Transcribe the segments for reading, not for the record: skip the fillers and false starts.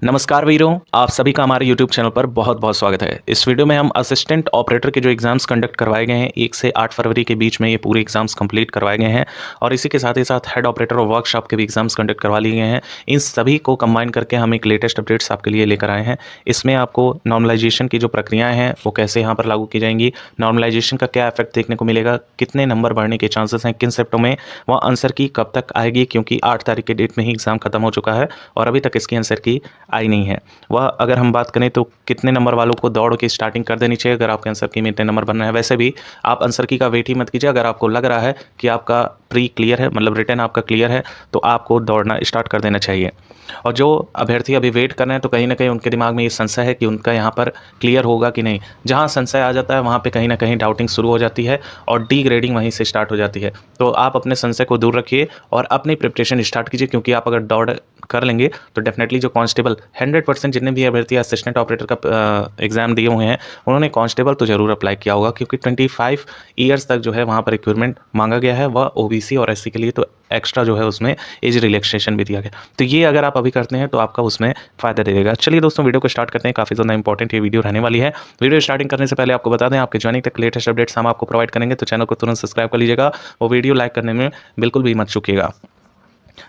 नमस्कार वीरों, आप सभी का हमारे YouTube चैनल पर बहुत बहुत स्वागत है। इस वीडियो में हम असिस्टेंट ऑपरेटर के जो एग्जाम्स कंडक्ट करवाए गए हैं 1 से 8 फरवरी के बीच में ये पूरे एग्जाम्स कंप्लीट करवाए गए हैं और इसी के साथ ही साथ हेड ऑपरेटर और वर्कशॉप के भी एग्जाम्स कंडक्ट करवा लिए गए हैं। इन सभी को कंबाइन करके हम एक लेटेस्ट अपडेट्स आपके लिए लेकर आए हैं। इसमें आपको नॉर्मलाइजेशन की जो प्रक्रियाएँ हैं वो कैसे यहाँ पर लागू की जाएंगी, नॉर्मलाइजेशन का क्या इफेक्ट देखने को मिलेगा, कितने नंबर बढ़ने के चांसेस हैं, किन शिफ्टों में वह आंसर की कब तक आएगी, क्योंकि 8 तारीख के डेट में ही एग्जाम खत्म हो चुका है और अभी तक इसकी आंसर की आई नहीं है। वह अगर हम बात करें तो कितने नंबर वालों को दौड़ की स्टार्टिंग कर देनी चाहिए अगर आपके आंसर की में इतने नंबर बनना है। वैसे भी आप आंसर की का वेट ही मत कीजिए। अगर आपको लग रहा है कि आपका प्री क्लियर है, मतलब रिटर्न आपका क्लियर है, तो आपको दौड़ना स्टार्ट कर देना चाहिए। और जो अभ्यर्थी अभी वेट कर रहे हैं तो कहीं ना कहीं उनके दिमाग में ये संशय है कि उनका यहाँ पर क्लियर होगा कि नहीं। जहाँ संशय आ जाता है वहाँ पे कहीं ना कहीं डाउटिंग शुरू हो जाती है और डी ग्रेडिंग वहीं से स्टार्ट हो जाती है। तो आप अपने संशय को दूर रखिए और अपनी प्रिपरेशन स्टार्ट कीजिए, क्योंकि आप अगर दौड़ कर लेंगे तो डेफिनेटली जो कांस्टेबल 100% जितने भी अभ्यर्थी असिस्टेंट ऑपरेटर का एग्जाम दिए हुए हैं उन्होंने कांस्टेबल तो जरूर अप्लाई किया होगा, क्योंकि 25 ईयर्स तक जो है वहाँ पर रिक्वायरमेंट मांगा गया है। वह ओबीसी और एससी के लिए तो एक्स्ट्रा जो है उसमें एज रिलैक्सेशन भी दिया गया। तो ये अगर आप अभी करते हैं तो आपका उसमें फ़ायदा दे देगा। चलिए दोस्तों, वीडियो को स्टार्ट करते हैं। काफ़ी ज़्यादा इंपॉर्टेंट ये वीडियो रहने वाली है। वीडियो स्टार्टिंग करने से पहले आपको बता दें, आपके ज्वाइनिंग तक लेटेस्ट अपडेट्स हम आपको प्रोवाइड करेंगे, तो चैनल को तुरंत सब्सक्राइब कर लीजिएगा और वीडियो लाइक करने में बिल्कुल भी मत चूकिएगा।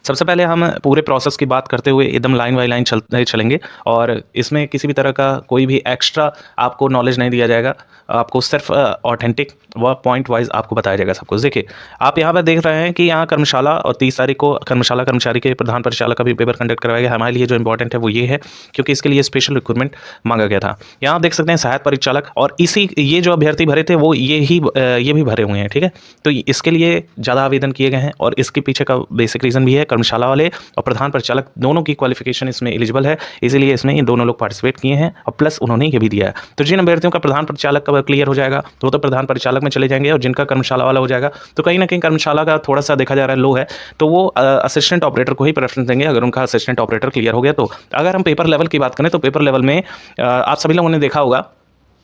सबसे पहले हम पूरे प्रोसेस की बात करते हुए एकदम लाइन बाई लाइन चलेंगे और इसमें किसी भी तरह का कोई भी एक्स्ट्रा आपको नॉलेज नहीं दिया जाएगा। आपको सिर्फ ऑथेंटिक व पॉइंट वाइज आपको बताया जाएगा सब कुछ। देखिए, आप यहाँ पर देख रहे हैं कि यहाँ कर्मशाला और 30 तारीख को कर्मशाला कर्मचारी के प्रधान परिचालक का भी पेपर कंडक्ट करवाया गया। हमारे लिए जो इंपॉर्टेंट है वो ये है, क्योंकि इसके लिए स्पेशल रिक्रूटमेंट मांगा गया था। यहाँ आप देख सकते हैं सहायक परिचालक, और इसी ये जो अभ्यर्थी भरे थे वो ये भी भरे हुए हैं। ठीक है, तो इसके लिए ज़्यादा आवेदन किए गए हैं और इसके पीछे का बेसिक रीज़न भी है, कर्मशाला वाले और प्रधान परिचालक दोनों की क्वालिफिकेशन इसमें एलिजिबल है, इसीलिए इसमें ये दोनों लोग पार्टिसिपेट किए हैं और प्लस उन्होंने ये भी दिया है। तो जिन अभ्यर्थियों का प्रधान परिचालक का क्लियर हो जाएगा तो वो तो प्रधान परिचालक में चले जाएंगे, और जिनका कर्मशाला वाला हो जाएगा तो कहीं ना कहीं कर्मशाला का थोड़ा सा देखा जा रहा है लो है, तो वो असिस्टेंट ऑपरेटर को ही प्रेफरेंस देंगे अगर उनका असिस्टेंट ऑपरेटर क्लियर हो गया। तो अगर हम पेपर लेवल की बात करें तो पेपर लेवल में आप सभी लोगों ने देखा होगा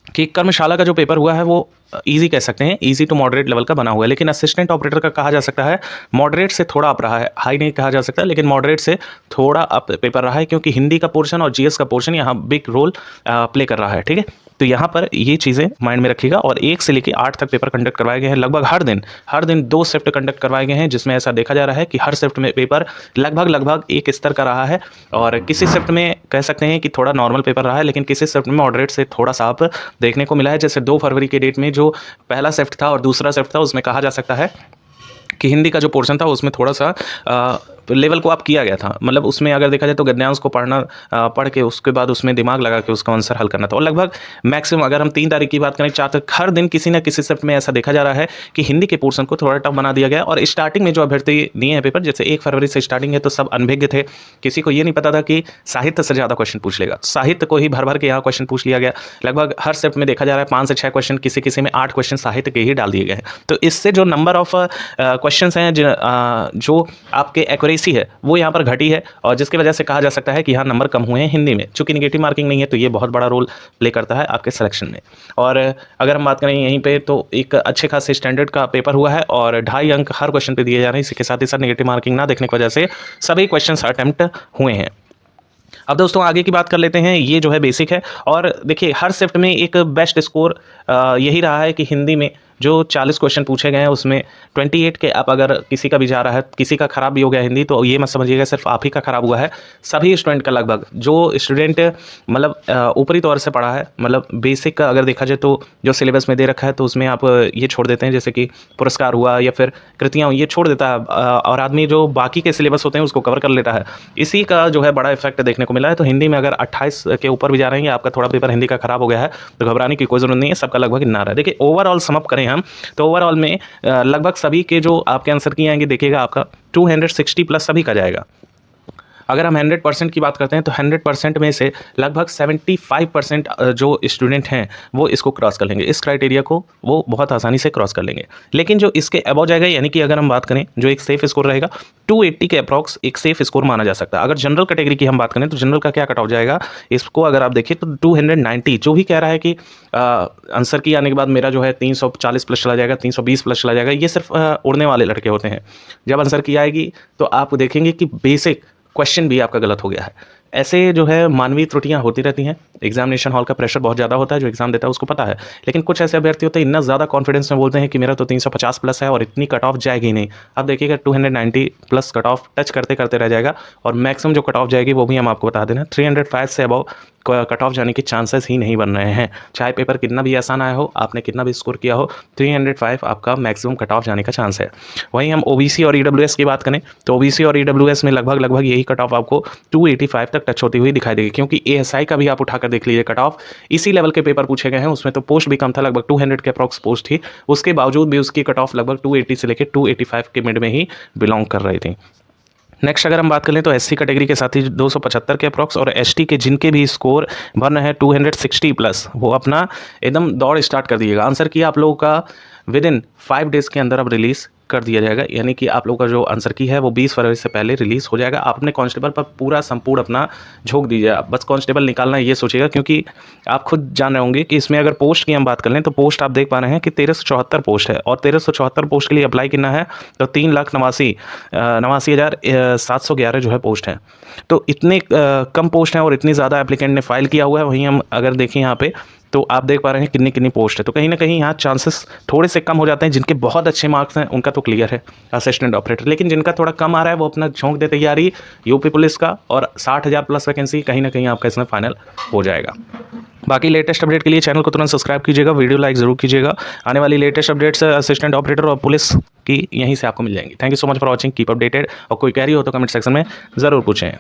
कि कर्मशाला का जो पेपर हुआ है वो इजी कह सकते हैं, इजी टू मॉडरेट लेवल का बना हुआ है। लेकिन असिस्टेंट ऑपरेटर का कहा जा सकता है मॉडरेट से थोड़ा अप रहा है, हाई नहीं कहा जा सकता, लेकिन मॉडरेट से थोड़ा अप पेपर रहा है, क्योंकि हिंदी का पोर्शन और जीएस का पोर्शन यहाँ बिग रोल प्ले कर रहा है। ठीक है, तो यहाँ पर ये चीज़ें माइंड में रखिएगा। और 1 से लेकर 8 तक पेपर कंडक्ट करवाए गए हैं। लगभग हर दिन 2 शिफ्ट कंडक्ट करवाए गए हैं, जिसमें ऐसा देखा जा रहा है कि हर शिफ्ट में पेपर लगभग एक स्तर का रहा है। और किसी शिफ्ट में कह सकते हैं कि थोड़ा नॉर्मल पेपर रहा है, लेकिन किसी शिफ्ट में मॉडरेट से थोड़ा सा अप देखने को मिला है। जैसे 2 फरवरी के डेट में जो पहला शिफ्ट था और दूसरा शिफ्ट था, उसमें कहा जा सकता है कि हिंदी का जो पोर्शन था उसमें थोड़ा सा लेवल को आप किया गया था। मतलब उसमें अगर देखा जाए तो गद्यांश को पढ़ के उसके बाद उसमें दिमाग लगा के उसका आंसर हल करना था। और लगभग मैक्सिमम अगर हम 3 तारीख की बात करें, 4 तक हर दिन किसी न किसी शिफ्ट में ऐसा देखा जा रहा है कि हिंदी के पोर्शन को थोड़ा टफ बना दिया गया। और स्टार्टिंग में जो अभ्यर्थी दिए हैं पेपर, जैसे 1 फरवरी से स्टार्टिंग है, तो सब अनभिज्ञ थे। किसी को ये नहीं पता था कि साहित्य से ज़्यादा क्वेश्चन पूछ लेगा, साहित्य को ही भर भर के यहाँ क्वेश्चन पूछ लिया गया। लगभग हर शिफ्ट में देखा जा रहा है 5 से 6 क्वेश्चन, किसी में 8 क्वेश्चन साहित्य के ही डाल दिए गए हैं। तो इससे जो नंबर ऑफ क्वेश्चन हैं जो आपके एक्यूरेसी है वो यहाँ पर घटी है, और जिसकी वजह से कहा जा सकता है कि यहाँ नंबर कम हुए हैं हिंदी में। चूंकि नेगेटिव मार्किंग नहीं है तो ये बहुत बड़ा रोल प्ले करता है आपके सिलेक्शन में। और अगर हम बात करें यहीं पे तो एक अच्छे खासे स्टैंडर्ड का पेपर हुआ है और 2.5 अंक हर क्वेश्चन पे दिए जा रहे हैं। इसके साथ ही साथ नेगेटिव मार्किंग ना देखने की वजह से सभी क्वेश्चन अटेम्प्ट हुए हैं। अब दोस्तों आगे की बात कर लेते हैं। ये जो है बेसिक है, और देखिए हर शिफ्ट में एक बेस्ट स्कोर यही रहा है कि हिंदी में जो 40 क्वेश्चन पूछे गए हैं उसमें 28 के आप अगर किसी का भी जा रहा है, किसी का खराब भी हो गया हिंदी, तो ये मत समझिएगा सिर्फ आप ही का खराब हुआ है। सभी स्टूडेंट का लगभग जो स्टूडेंट मतलब ऊपरी तौर से पढ़ा है, मतलब बेसिक का अगर देखा जाए तो जो सिलेबस में दे रखा है तो उसमें आप ये छोड़ देते हैं, जैसे कि पुरस्कार हुआ या फिर कृतियाँ ये छोड़ देता है, और आदमी जो बाकी के सिलेबस होते हैं उसको कवर कर लेता है। इसी का जो है बड़ा इफेक्ट देखने को मिला है। तो हिंदी में अगर 28 के ऊपर भी जा रहे हैं, आपका थोड़ा पेपर हिंदी का खराब हो गया है, तो घबराने की कोई जरूरत नहीं है, सबका लगभग इतना रहा है। देखिए ओवरऑल समअप करें हम तो ओवरऑल में लगभग सभी के जो आपके आंसर की आएंगे, देखिएगा आपका 260 प्लस सभी का जाएगा। अगर हम 100% की बात करते हैं तो 100% में से लगभग 75% जो स्टूडेंट हैं वो इसको क्रॉस कर लेंगे, इस क्राइटेरिया को वो बहुत आसानी से क्रॉस कर लेंगे। लेकिन जो इसके अबव जाएगा, यानी कि अगर हम बात करें जो एक सेफ स्कोर रहेगा 280 के अप्रॉक्स एक सेफ स्कोर माना जा सकता है। अगर जनरल कैटेगरी की हम बात करें तो जनरल का क्या कट ऑफ जाएगा, इसको अगर आप देखिए तो 290, जो भी कह रहा है कि आंसर की आने के बाद मेरा जो है 340 प्लस चला जाएगा, 320 प्लस चला जाएगा, ये सिर्फ उड़ने वाले लड़के होते हैं। जब आंसर की आएगी तो आप देखेंगे कि बेसिक क्वेश्चन भी आपका गलत हो गया है। ऐसे जो है मानवीय त्रुटियां होती रहती हैं। एग्जामिनेशन हॉल का प्रेशर बहुत ज़्यादा होता है, जो एग्जाम देता है उसको पता है। लेकिन कुछ ऐसे अभ्यर्थी होते हैं इतना ज़्यादा कॉन्फिडेंस में बोलते हैं कि मेरा तो 350 प्लस है और इतनी कट ऑफ जाएगी नहीं। अब देखिएगा 290 प्लस कट ऑफ टच करते करते रह जाएगा, और मैक्सिमम जो कट ऑफ जाएगी वो भी हम आपको बता देना, 305 से अबव कट ऑफ जाने के चांसेस ही नहीं बन रहे हैं। चाहे पेपर कितना भी आसान आया हो, आपने कितना भी स्कोर किया हो, 305 आपका मैक्सिमम कट ऑफ जाने का चांस है। वहीं हम ओबीसी और ईडब्ल्यूएस की बात करें तो ओबीसी और ईडब्ल्यूएस में लगभग यही कट ऑफ आपको 285 तक टच होती हुई दिखाई देगी, क्योंकि एएसआई का भी आप उठाकर देख लीजिए कट ऑफ इसी लेवल के पेपर पूछे गए हैं। उसमें तो पोस्ट भी कम था, लगभग 200 के अप्रॉक्स पोस्ट थी, उसके बावजूद भी उसकी कट ऑफ लगभग 280 से लेकर 285 के मिड में ही बिलोंग कर रही थी। नेक्स्ट अगर हम बात कर लें तो एससी कैटेगरी के साथ ही 275 के अप्रॉक्स, और एसटी के जिनके भी स्कोर बन है 260 प्लस, वो अपना एकदम दौड़ स्टार्ट कर दिएगा। आंसर की आप लोगों का विद इन 5 डेज़ के अंदर अब रिलीज़ कर दिया जाएगा, यानी कि आप लोगों का जो आंसर की है वो 20 फरवरी से पहले रिलीज़ हो जाएगा। आप अपने कांस्टेबल पर पूरा संपूर्ण अपना झोंक दीजिए, आप बस कांस्टेबल निकालना ये सोचिएगा, क्योंकि आप खुद जान रहे होंगे कि इसमें अगर पोस्ट की हम बात कर लें तो पोस्ट आप देख पा रहे हैं कि 1374 पोस्ट है, और 1374 पोस्ट के लिए अप्लाई करना है तो 3,89,711 जो है पोस्ट है। तो इतने कम पोस्ट हैं और इतनी ज़्यादा एप्लीकेंट ने फाइल किया हुआ है। वहीं हम अगर देखें यहाँ पे तो आप देख पा रहे हैं कितनी कितनी पोस्ट है, तो कहीं ना कहीं यहाँ चांसेस थोड़े से कम हो जाते हैं। जिनके बहुत अच्छे मार्क्स हैं उनका तो क्लियर है असिस्टेंट ऑपरेटर, लेकिन जिनका थोड़ा कम आ रहा है वो अपना झोंक दे तैयारी यूपी पुलिस का, और 60,000 प्लस वैकेंसी कहीं ना कहीं आपका इसमें फाइनल हो जाएगा। बाकी लेटेस्ट अपडेट के लिए चैनल को तुरंत सब्सक्राइब कीजिएगा, वीडियो लाइक जरूर कीजिएगा। आने वाली लेटेस्ट अपडेट्स असिस्टेंट ऑपरेटर और पुलिस की यहीं से आपको मिल जाएंगी। Thank you so much for watching, keep updated, और कोई क्वेरी हो तो कमेंट सेक्शन में ज़रूर पूछें।